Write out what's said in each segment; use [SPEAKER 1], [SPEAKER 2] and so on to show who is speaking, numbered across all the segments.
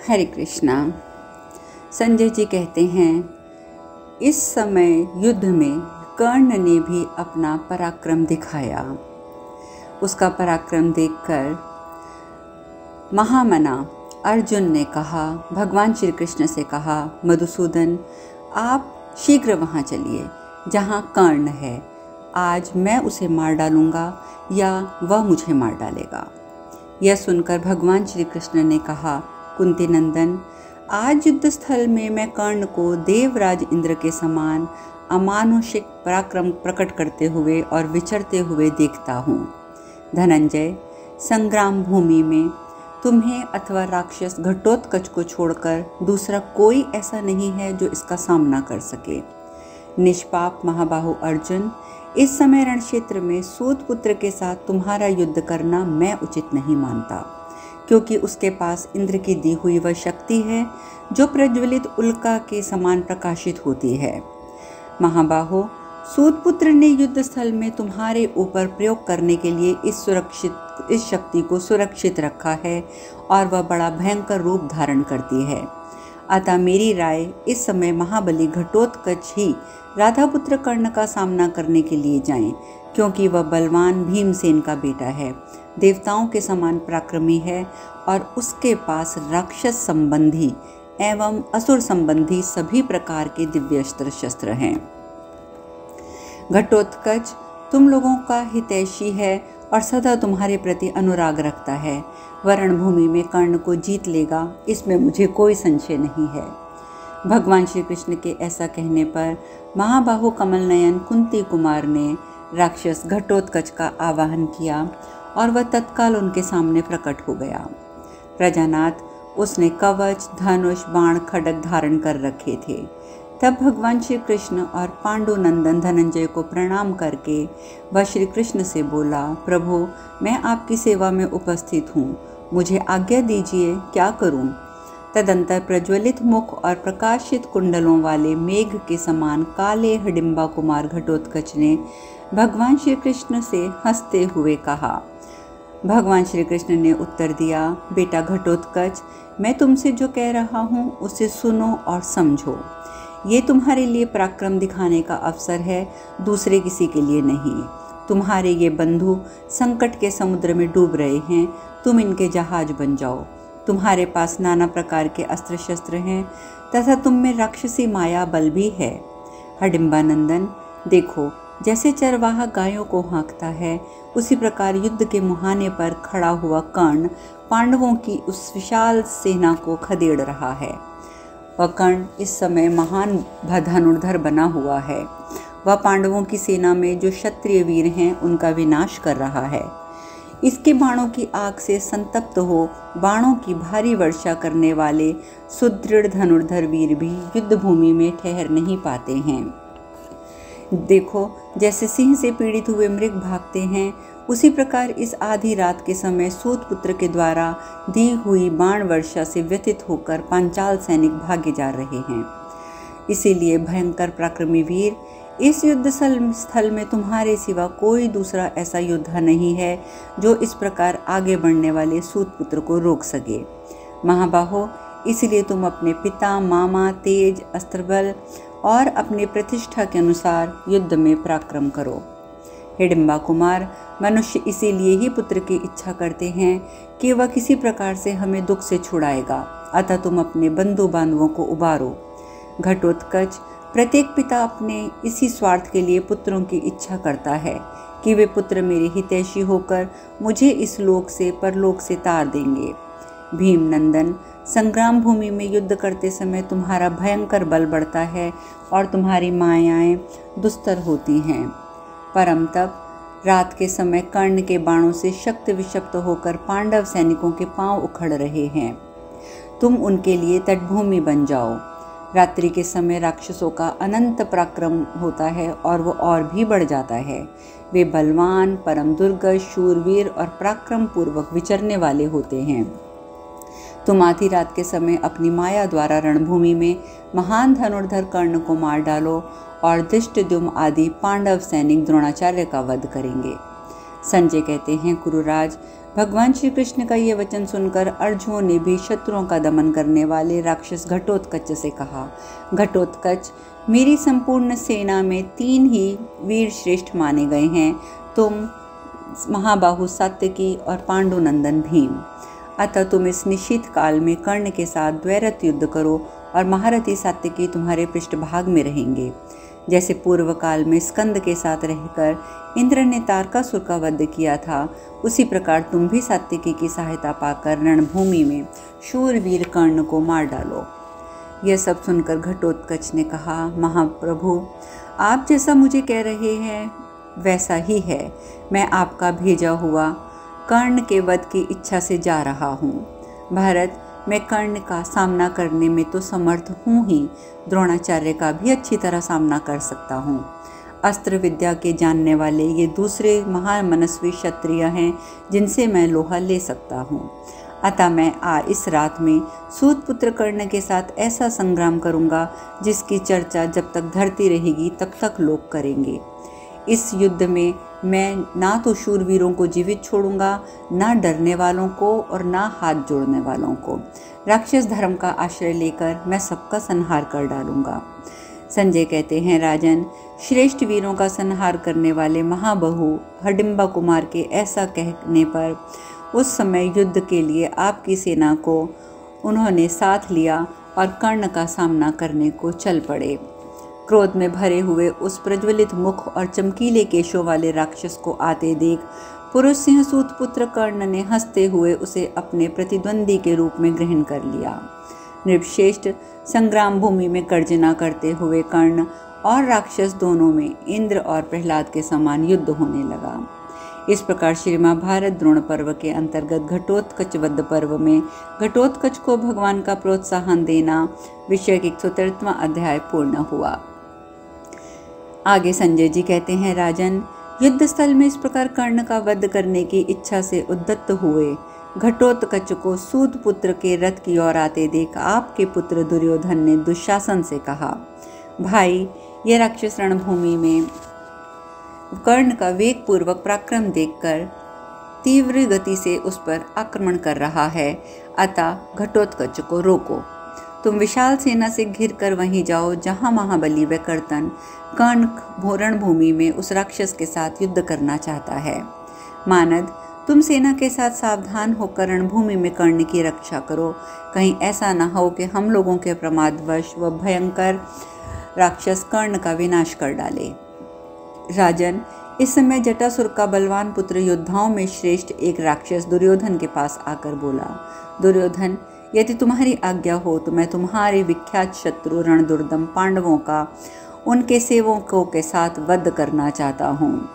[SPEAKER 1] हरे कृष्णा। संजय जी कहते हैं, इस समय युद्ध में कर्ण ने भी अपना पराक्रम दिखाया। उसका पराक्रम देखकर महामना अर्जुन ने कहा, भगवान श्री कृष्ण से कहा, मधुसूदन आप शीघ्र वहाँ चलिए जहाँ कर्ण है। आज मैं उसे मार डालूँगा या वह मुझे मार डालेगा। यह सुनकर भगवान श्री कृष्ण ने कहा, कुंती नंदन, आज युद्ध स्थल में मैं कर्ण को देवराज इंद्र के समान अमानुषिक पराक्रम प्रकट करते हुए और विचरते हुए देखता हूँ। धनंजय, संग्राम भूमि में तुम्हें अथवा राक्षस घटोत्कच को छोड़कर दूसरा कोई ऐसा नहीं है जो इसका सामना कर सके। निष्पाप महाबाहु अर्जुन, इस समय रणक्षेत्र में सूत पुत्र के साथ तुम्हारा युद्ध करना मैं उचित नहीं मानता, क्योंकि उसके पास इंद्र की दी हुई वह शक्ति है जो प्रज्वलित उल्का के समान प्रकाशित होती है। महाबाहो, सूतपुत्र ने युद्ध स्थल में तुम्हारे ऊपर प्रयोग करने के लिए इस शक्ति को सुरक्षित रखा है और वह बड़ा भयंकर रूप धारण करती है। अतः मेरी राय, इस समय महाबली घटोत्कच ही राधापुत्र कर्ण का सामना करने के लिए जाएं, क्योंकि वह बलवान भीमसेन का बेटा है, देवताओं के समान पराक्रमी है और उसके पास राक्षस संबंधी एवं असुर संबंधी सभी प्रकार के दिव्य अस्त्र शस्त्र हैं। घटोत्कच तुम लोगों का हितैषी है और सदा तुम्हारे प्रति अनुराग रखता है। वह रणभूमि में कर्ण को जीत लेगा, इसमें मुझे कोई संशय नहीं है। भगवान श्री कृष्ण के ऐसा कहने पर महाबाहु कमल नयन कुंती कुमार ने राक्षस घटोत्कच का आवाहन किया और वह तत्काल उनके सामने प्रकट हो गया। प्रजानाथ, उसने कवच, धनुष, बाण, खड्ग धारण कर रखे थे। तब भगवान श्री कृष्ण और पांडु नंदन धनंजय को प्रणाम करके वह श्री कृष्ण से बोला, प्रभु मैं आपकी सेवा में उपस्थित हूँ, मुझे आज्ञा दीजिए, क्या करूँ। तदंतर प्रज्वलित मुख और प्रकाशित कुंडलों वाले मेघ के समान काले हिडिंबा कुमार घटोत्कच ने भगवान श्री कृष्ण से हंसते हुए कहा। भगवान श्री कृष्ण ने उत्तर दिया, बेटा घटोत्कच, मैं तुमसे जो कह रहा हूँ उसे सुनो और समझो। ये तुम्हारे लिए पराक्रम दिखाने का अवसर है, दूसरे किसी के लिए नहीं। तुम्हारे ये बंधु संकट के समुद्र में डूब रहे हैं, तुम इनके जहाज बन जाओ। तुम्हारे पास नाना प्रकार के अस्त्र शस्त्र हैं तथा तुम में राक्षसी माया बल भी है। हिडिंबा नंदन, देखो, जैसे चरवाहा गायों को हाँकता है, उसी प्रकार युद्ध के मुहाने पर खड़ा हुआ कर्ण पांडवों की उस विशाल सेना को खदेड़ रहा है। वह कर्ण इस समय महान धनुर्धर बना हुआ है। वह पांडवों की सेना में जो क्षत्रिय वीर हैं उनका विनाश कर रहा है। इसके बाणों की आग से संतप्त हो बाणों की भारी वर्षा करने वाले सुदृढ़ धनुर्धर वीर भी युद्ध भूमि में ठहर नहीं पाते हैं। देखो, जैसे सिंह से पीड़ित हुए मृग भागते हैं, उसी प्रकार इस आधी रात के समय सूतपुत्र के द्वारा दी हुई बाण वर्षा से व्यथित होकर पांचाल सैनिक भागे जा रहे हैं। इसीलिए भयंकर पराक्रमी वीर, इस युद्ध स्थल में तुम्हारे सिवा कोई दूसरा ऐसा योद्धा नहीं है जो इस प्रकार आगे बढ़ने वाले सूतपुत्र को रोक सके। महाबाहो, इसलिए तुम अपने पिता, मामा, तेज, अस्त्रबल और अपने प्रतिष्ठा के अनुसार युद्ध में पराक्रम करो। हिडिंबा कुमार, मनुष्य इसीलिए ही पुत्र की इच्छा करते हैं कि वह किसी प्रकार से हमें दुख से छुड़ाएगा, अतः तुम अपने बंधु बांधवों को उबारो। घटोत्कच, प्रत्येक पिता अपने इसी स्वार्थ के लिए पुत्रों की इच्छा करता है कि वे पुत्र मेरे हितैषी होकर मुझे इस लोक से परलोक से तार देंगे। भीम नंदन, संग्राम भूमि में युद्ध करते समय तुम्हारा भयंकर बल बढ़ता है और तुम्हारी मायाएं दुस्तर होती हैं। परम तप, रात के समय कर्ण के बाणों से शक्त विषप्त होकर पांडव सैनिकों के पांव उखड़ रहे हैं। तुम उनके लिए तटभूमि बन जाओ। रात्रि के समय राक्षसों का अनंत पराक्रम होता है और वो और भी बढ़ जाता है। वे बलवान, परम दुर्गज, शूरवीर और पराक्रम पूर्वक विचरने वाले होते हैं। तुम आधी रात के समय अपनी माया द्वारा रणभूमि में महान धनुर्धर कर्ण को मार डालो और धृष्टद्युम्न आदि पांडव सैनिक द्रोणाचार्य का वध करेंगे। संजय कहते हैं, गुरुराज, भगवान श्री कृष्ण का ये वचन सुनकर अर्जुन ने भी शत्रुओं का दमन करने वाले राक्षस घटोत्कच से कहा, घटोत्कच, मेरी संपूर्ण सेना में 3 ही वीर श्रेष्ठ माने गए हैं, तुम महाबाहु सात्यकी और पांडुनंदन भीम। अतः तुम इस निश्चित काल में कर्ण के साथ द्वैरथ युद्ध करो और महारथी सात्यकी तुम्हारे पृष्ठभाग में रहेंगे। जैसे पूर्व काल में स्कंद के साथ रहकर इंद्र ने तारकासुर का वध किया था, उसी प्रकार तुम भी सात्यकी की सहायता पाकर रणभूमि में शूरवीर कर्ण को मार डालो। यह सब सुनकर घटोत्कच ने कहा, महाप्रभु, आप जैसा मुझे कह रहे हैं वैसा ही है। मैं आपका भेजा हुआ कर्ण के वध की इच्छा से जा रहा हूँ। भारत, मैं कर्ण का सामना करने में तो समर्थ हूँ ही, द्रोणाचार्य का भी अच्छी तरह सामना कर सकता हूँ। अस्त्र विद्या के जानने वाले ये दूसरे महामनस्वी क्षत्रिय हैं जिनसे मैं लोहा ले सकता हूँ। अतः मैं इस रात में सूतपुत्र कर्ण के साथ ऐसा संग्राम करूँगा जिसकी चर्चा जब तक धरती रहेगी तब तक लोग करेंगे। इस युद्ध में मैं ना तो शूरवीरों को जीवित छोड़ूंगा, ना डरने वालों को और ना हाथ जोड़ने वालों को। राक्षस धर्म का आश्रय लेकर मैं सबका संहार कर डालूंगा। संजय कहते हैं, राजन, श्रेष्ठ वीरों का संहार करने वाले महाबहु हडिम्बा कुमार के ऐसा कहने पर उस समय युद्ध के लिए आपकी सेना को उन्होंने साथ लिया और कर्ण का सामना करने को चल पड़े। क्रोध में भरे हुए उस प्रज्वलित मुख और चमकीले केशों वाले राक्षस को आते देख पुरुष सिंह सूतपुत्र कर्ण ने हंसते हुए उसे अपने प्रतिद्वंदी के रूप में ग्रहण कर लिया। नृपश्रेष्ठ संग्राम भूमि में गर्जना करते हुए कर्ण और राक्षस दोनों में इंद्र और प्रहलाद के समान युद्ध होने लगा। इस प्रकार श्री महाभारत द्रोण पर्व के अंतर्गत घटोत्कच वध पर्व में घटोत्कच को भगवान का प्रोत्साहन देना विषय 173वां अध्याय पूर्ण हुआ। आगे संजय जी कहते हैं, राजन, युद्ध स्थल में इस प्रकार कर्ण का वध करने की इच्छा से उद्यत हुए घटोत्कच को सूत पुत्र के रथ की ओर आते देख आपके पुत्र दुर्योधन ने दुशासन से कहा, भाई, ये राक्षस रणभूमि में कर्ण का वेग पूर्वक पराक्रम देखकर तीव्र गति से उस पर आक्रमण कर रहा है, अतः घटोत्कच को रोको। तुम विशाल सेना से घिरकर वहीं जाओ जहां महाबली व कर्तन कर्ण रणभूमि में उस राक्षस के साथ युद्ध करना चाहता है। मानद, तुम सेना के साथ सावधान होकर रणभूमि में कर्ण की रक्षा करो, कहीं ऐसा न हो कि हम लोगों के प्रमादवश वह भयंकर राक्षस कर्ण का विनाश कर डाले। राजन, इस समय जटासुर का बलवान पुत्र योद्धाओं में श्रेष्ठ एक राक्षस दुर्योधन के पास आकर बोला, दुर्योधन, यदि तुम्हारी आज्ञा हो तो मैं तुम्हारे विख्यात शत्रु रणदुर्दम पांडवों का उनके सेवकों के साथ वध करना चाहता हूँ।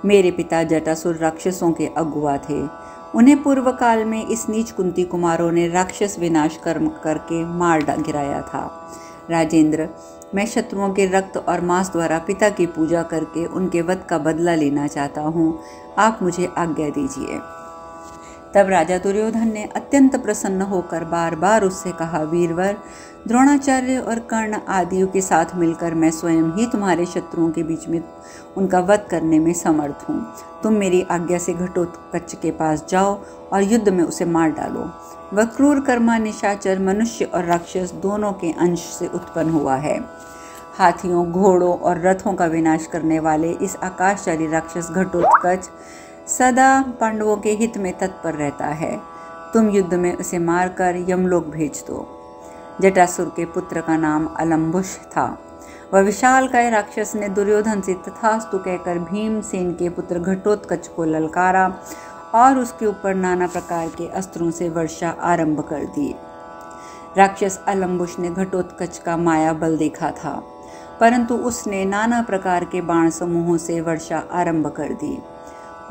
[SPEAKER 1] मेरे पिता जटासुर राक्षसों के अगुआ थे। उन्हें पूर्व काल में इस नीच कुंती कुमारों ने राक्षस विनाश कर्म करके मार गिराया था। राजेंद्र, मैं शत्रुओं के रक्त और मांस द्वारा पिता की पूजा करके उनके वध का बदला लेना चाहता हूँ। आप मुझे आज्ञा दीजिए। तब राजा दुर्योधन ने अत्यंत प्रसन्न होकर बार बार उससे कहा, वीरवर, द्रोणाचार्य और कर्ण आदियों के साथ मिलकर मैं स्वयं ही तुम्हारे शत्रुओं के बीच में उनका वध करने में समर्थ हूँ। तुम मेरी आज्ञा से घटोत्कच के पास जाओ और युद्ध में उसे मार डालो। वह क्रूर कर्मा निशाचर मनुष्य और राक्षस दोनों के अंश से उत्पन्न हुआ है। हाथियों, घोड़ों और रथों का विनाश करने वाले इस आकाशचारी राक्षस घटोत्कच सदा पांडवों के हित में तत्पर रहता है। तुम युद्ध में उसे मारकर यमलोक भेज दो। जटासुर के पुत्र का नाम अलम्बुश था। वह विशालकाय राक्षस ने दुर्योधन से तथास्तु कहकर भीमसेन के पुत्र घटोत्कच को ललकारा और उसके ऊपर नाना प्रकार के अस्त्रों से वर्षा आरंभ कर दी। राक्षस अलम्बुश ने घटोत्कच का माया बल देखा था, परंतु उसने नाना प्रकार के बाण समूहों से वर्षा आरंभ कर दी।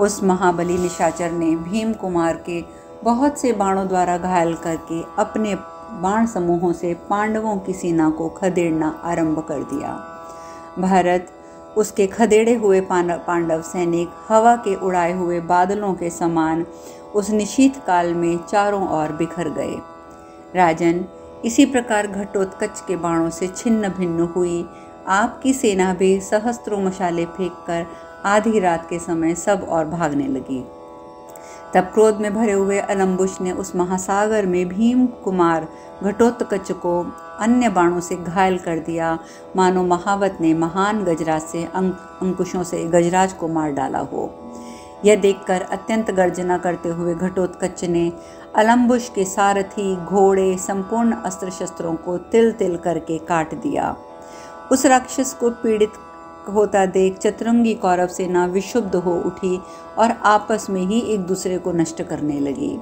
[SPEAKER 1] उस महाबली निशाचर ने भीम कुमार के बहुत से बाणों द्वारा घायल करके अपने बाण समूहों से पांडवों की सेना को खदेड़ना आरंभ कर दिया। भारत, उसके खदेड़े हुए पांडव सैनिक हवा के उड़ाए हुए बादलों के समान उस निशीत काल में चारों ओर बिखर गए। राजन, इसी प्रकार घटोत्कच के बाणों से छिन्न भिन्न हुई आपकी सेना भी सहस्त्रों मशाले फेंककर आधी रात के समय सब और भागने लगी। तब क्रोध में भरे हुए अलम्बुश ने उस महासागर में भीम कुमार घटोत्कच को अन्य बाणों से घायल कर दिया, मानो महावत ने महान गजराज से अंकुशों से गजराज को मार डाला हो। यह देखकर अत्यंत गर्जना करते हुए घटोत्कच ने अलम्बुश के सारथी, घोड़े, संपूर्ण अस्त्र शस्त्रों को तिल तिल करके काट दिया। उस राक्षस को पीड़ित होता देख चतुरंगी कौरव सेना विक्षुब्ध हो उठी और आपस में ही एक दूसरे को नष्ट करने लगी।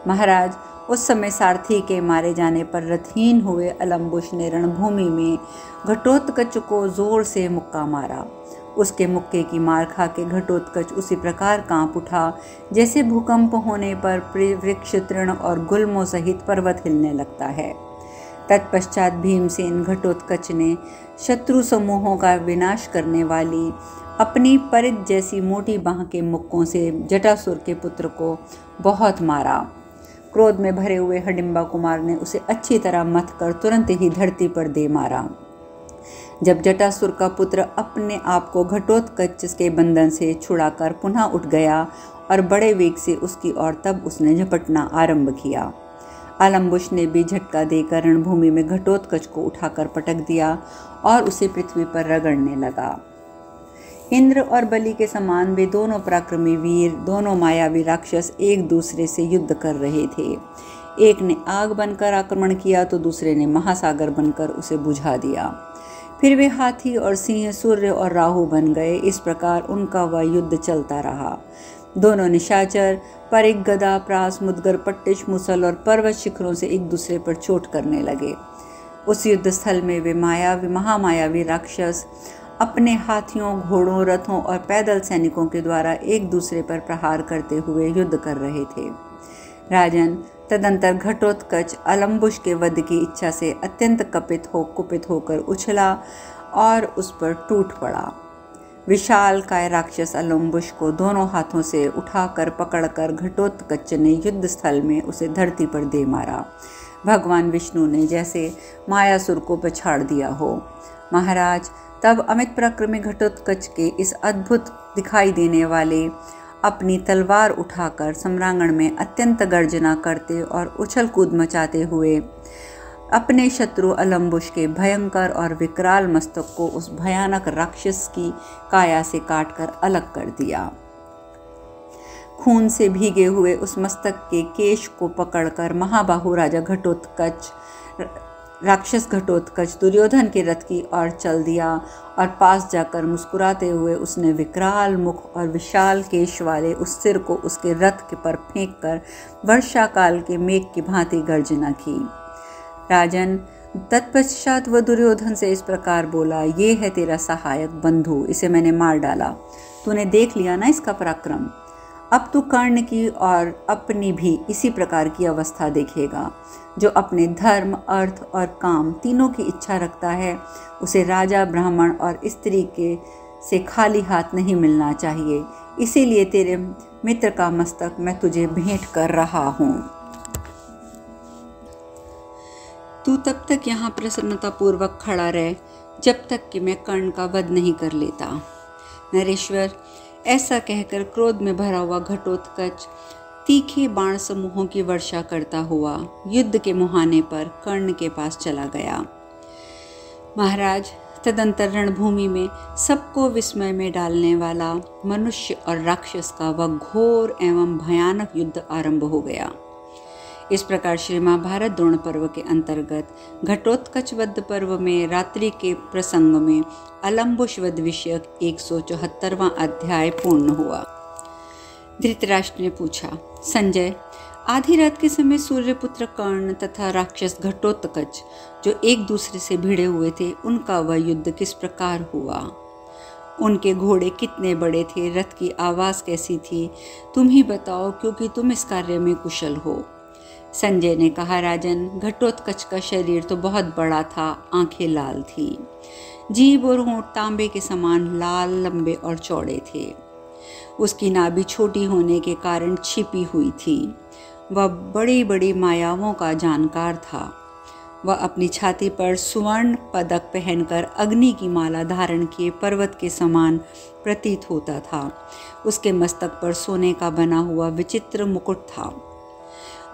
[SPEAKER 1] महाराज, उस समय सारथी के मारे जाने पर रथहीन हुए अलम्बुश ने रणभूमि में घटोत्कच को जोर से मुक्का मारा। उसके मुक्के की मार खा के घटोत्कच उसी प्रकार कांप उठा जैसे भूकंप होने पर वृक्ष, तृण और गुल्मों सहित पर्वत हिलने लगता है। तत्पश्चात भीमसेन घटोत्कच ने शत्रु समूहों का विनाश करने वाली अपनी परिध जैसी मोटी बाह के मुक्कों से जटासुर के पुत्र को बहुत मारा। क्रोध में भरे हुए हडिम्बा कुमार ने उसे अच्छी तरह मथ कर तुरंत ही धरती पर दे मारा। जब जटासुर का पुत्र अपने आप को घटोत्कच के बंधन से छुड़ाकर पुनः उठ गया और बड़े वेग से उसकी ओर, तब उसने झपटना आरंभ किया। अलम्बुश ने भी झटका देकर रणभूमि में घटोत्कच को उठाकर पटक दिया और उसे पृथ्वी पर रगड़ने लगा। इंद्र और बलि के समान वे दोनों पराक्रमी वीर, दोनों मायावी राक्षस एक दूसरे से युद्ध कर रहे थे। एक ने आग बनकर आक्रमण किया तो दूसरे ने महासागर बनकर उसे बुझा दिया। फिर वे हाथी और सिंह, सूर्य और राहु बन गए। इस प्रकार उनका वह युद्ध चलता रहा। दोनों निशाचर परिग, गदा, प्रास, मुदगर, पट्टिश, मुसल और पर्वत शिखरों से एक दूसरे पर चोट करने लगे। उस युद्ध स्थल में वे महामायावी राक्षस अपने हाथियों, घोड़ों, रथों और पैदल सैनिकों के द्वारा एक दूसरे पर प्रहार करते हुए युद्ध कर रहे थे। राजन, तदंतर घटोत्कच अलम्बुश के वध की इच्छा से अत्यंत कुपित होकर उछला और उस पर टूट पड़ा। विशाल काय राक्षस अलम्बुश को दोनों हाथों से उठाकर पकड़कर घटोत्कच ने युद्ध स्थल में उसे धरती पर दे मारा, भगवान विष्णु ने जैसे मायासुर को पछाड़ दिया हो। महाराज, तब अमित पराक्रमी घटोत्कच के इस अद्भुत दिखाई देने वाले अपनी तलवार उठाकर सम्रांगण में अत्यंत गर्जना करते और उछल कूद मचाते हुए अपने शत्रु अलम्बुश के भयंकर और विकराल मस्तक को उस भयानक राक्षस की काया से काटकर अलग कर दिया। खून से भीगे हुए उस मस्तक के केश को पकड़कर महाबाहु राजा राक्षस घटोत्कच दुर्योधन के रथ की ओर चल दिया और पास जाकर मुस्कुराते हुए उसने विकराल मुख और विशाल केश वाले उस सिर को उसके रथ के पर फेंककर वर्षा काल के मेघ की भांति गर्जना की। राजन, तत्पश्चात वह दुर्योधन से इस प्रकार बोला, ये है तेरा सहायक बंधु, इसे मैंने मार डाला। तूने देख लिया ना इसका पराक्रम। अब तू कर्ण की और अपनी भी इसी प्रकार की अवस्था देखेगा। जो अपने धर्म, अर्थ और काम तीनों की इच्छा रखता है, उसे राजा, ब्राह्मण और स्त्री के से खाली हाथ नहीं मिलना चाहिए। इसीलिए तेरे मित्र का मस्तक मैं तुझे भेंट कर रहा हूँ। तू तब तक यहाँ प्रसन्नतापूर्वक खड़ा रह जब तक कि मैं कर्ण का वध नहीं कर लेता। नरेश्वर, ऐसा कहकर क्रोध में भरा हुआ घटोत्कच तीखे बाण समूहों की वर्षा करता हुआ युद्ध के मुहाने पर कर्ण के पास चला गया। महाराज, तदंतर रणभूमि में सबको विस्मय में डालने वाला मनुष्य और राक्षस का वह घोर एवं भयानक युद्ध आरंभ हो गया। इस प्रकार श्री महाभारत द्रोण पर्व के अंतर्गत घटोत्कच वध पर्व में रात्रि के प्रसंग में अलम्बुश वध विषयक 174वां अध्याय पूर्ण हुआ। धृतराष्ट्र ने पूछा, संजय, आधी रात के समय सूर्यपुत्र कर्ण तथा राक्षस घटोत्कच जो एक दूसरे से भिड़े हुए थे, उनका वह युद्ध किस प्रकार हुआ? उनके घोड़े कितने बड़े थे? रथ की आवाज़ कैसी थी? तुम ही बताओ, क्योंकि तुम इस कार्य में कुशल हो। संजय ने कहा, राजन, घटोत्कच का शरीर तो बहुत बड़ा था, आंखें लाल थी, जीभ और होंठ तांबे के समान लाल, लंबे और चौड़े थे। उसकी नाभि छोटी होने के कारण छिपी हुई थी। वह बड़ी बड़ी मायाओं का जानकार था। वह अपनी छाती पर स्वर्ण पदक पहनकर अग्नि की माला धारण किए पर्वत के समान प्रतीत होता था। उसके मस्तक पर सोने का बना हुआ विचित्र मुकुट था।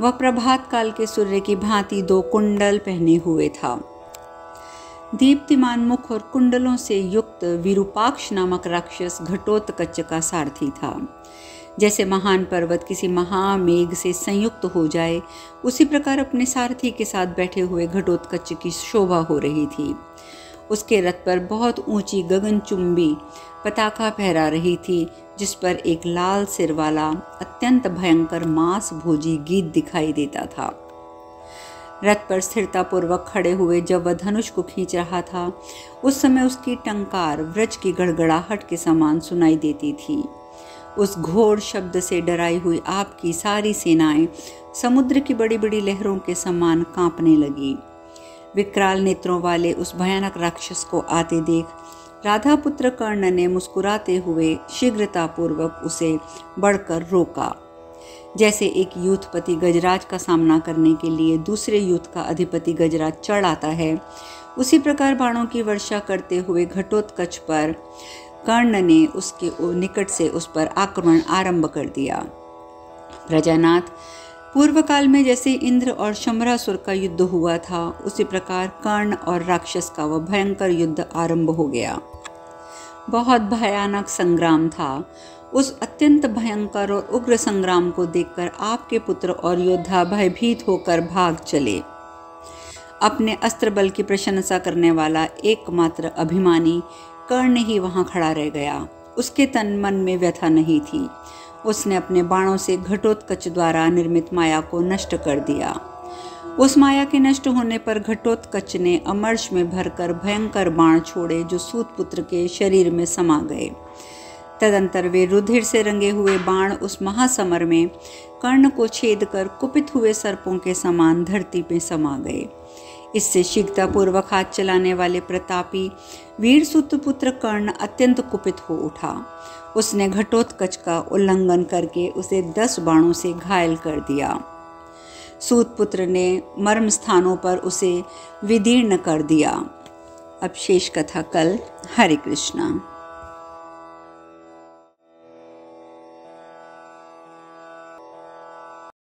[SPEAKER 1] वह प्रभात काल के सूर्य की भांति 2 कुंडल पहने हुए था। दीप्तिमान मुख और कुंडलों से युक्त विरूपाक्ष नामक राक्षस घटोत्कच का सारथी था। जैसे महान पर्वत किसी महामेघ से संयुक्त हो जाए, उसी प्रकार अपने सारथी के साथ बैठे हुए घटोत्कच की शोभा हो रही थी। उसके रथ पर बहुत ऊंची गगनचुंबी पताका फहरा रही थी, जिस पर एक लाल सिर वाला अत्यंत भयंकर मांस भोजी गीत दिखाई देता था। रथ पर स्थिरता पूर्वक खड़े हुए जब वह धनुष को खींच रहा था, उस समय उसकी टंकार व्रज की गड़गड़ाहट के समान सुनाई देती थी। उस घोर शब्द से डराई हुई आपकी सारी सेनाएं समुद्र की बड़ी बड़ी लहरों के समान कांपने लगी। विकराल नेत्रों वाले उस भयानक राक्षस को आते देख राधा पुत्र कर्ण ने मुस्कुराते हुए शीघ्रतापूर्वक उसे बढ़कर रोका। जैसे एक यूथपति गजराज का सामना करने के लिए दूसरे यूथ का अधिपति गजराज चढ़ आता है, उसी प्रकार बाणों की वर्षा करते हुए घटोत्कच पर कर्ण ने उसके निकट से उस पर आक्रमण आरंभ कर दिया। प्रजानाथ, पूर्व काल में जैसे इंद्र और शंभरासुर का युद्ध हुआ था, उसी प्रकार कर्ण और राक्षस का वह भयंकर युद्ध आरंभ हो गया। बहुत भयानक संग्राम था। उस अत्यंत भयंकर और उग्र संग्राम को देखकर आपके पुत्र और योद्धा भयभीत होकर भाग चले। अपने अस्त्र बल की प्रशंसा करने वाला एकमात्र अभिमानी कर्ण ही वहां खड़ा रह गया। उसके तन मन में व्यथा नहीं थी। उसने अपने बाणों से घटोत्कच द्वारा निर्मित माया को नष्ट कर दिया। उस माया के नष्ट होने पर घटोत्कच ने अमर्ष में भरकर भयंकर बाण छोड़े, जो सूतपुत्र के शरीर में समा गए। तदंतर वे रुधिर से रंगे हुए बाण उस महासमर में कर्ण को छेद कर कुपित हुए सर्पों के समान धरती पे समा गए। इससे शीघ्रतापूर्वक हाथ चलाने वाले प्रतापी वीर सूतपुत्र कर्ण अत्यंत कुपित हो उठा। उसने घटोत्कच का उल्लंघन करके उसे 10 बाणों से घायल कर दिया। सूतपुत्र ने मर्म स्थानों पर उसे विदीर्ण कर दिया। अब शेष कथा कल। हरे कृष्णा।